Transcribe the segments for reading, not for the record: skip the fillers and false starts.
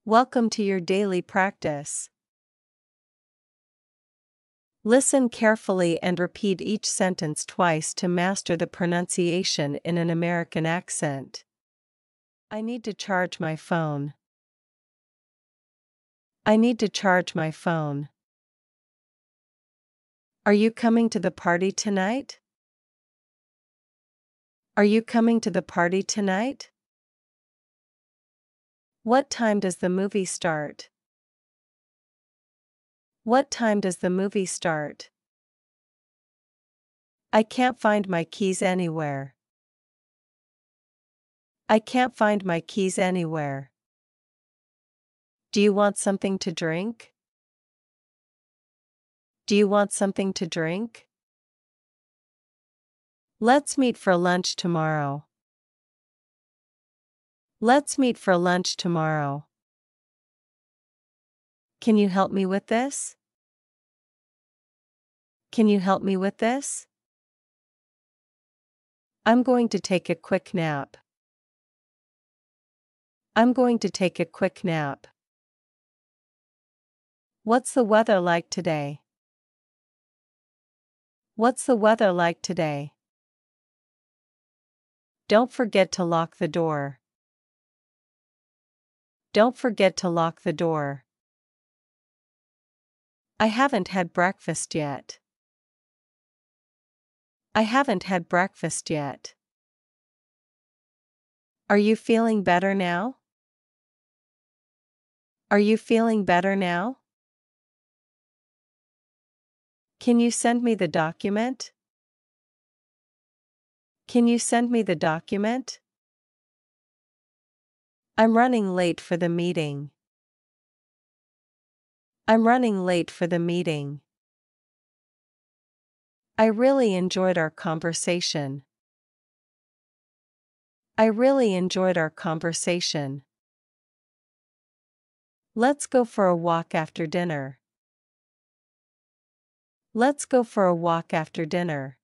Welcome to your daily practice. Listen carefully and repeat each sentence twice to master the pronunciation in an American accent. I need to charge my phone. I need to charge my phone. Are you coming to the party tonight? Are you coming to the party tonight? What time does the movie start? What time does the movie start? I can't find my keys anywhere. I can't find my keys anywhere. Do you want something to drink? Do you want something to drink? Let's meet for lunch tomorrow. Let's meet for lunch tomorrow. Can you help me with this? Can you help me with this? I'm going to take a quick nap. I'm going to take a quick nap. What's the weather like today? What's the weather like today? Don't forget to lock the door. Don't forget to lock the door. I haven't had breakfast yet. I haven't had breakfast yet. Are you feeling better now? Are you feeling better now? Can you send me the document? Can you send me the document? I'm running late for the meeting. I'm running late for the meeting. I really enjoyed our conversation. I really enjoyed our conversation. Let's go for a walk after dinner. Let's go for a walk after dinner.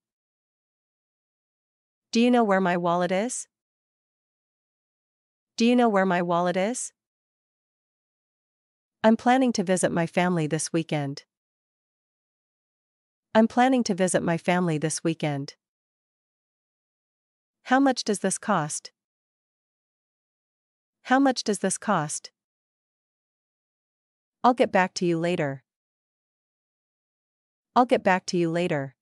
Do you know where my wallet is? Do you know where my wallet is? I'm planning to visit my family this weekend. I'm planning to visit my family this weekend. How much does this cost? How much does this cost? I'll get back to you later. I'll get back to you later.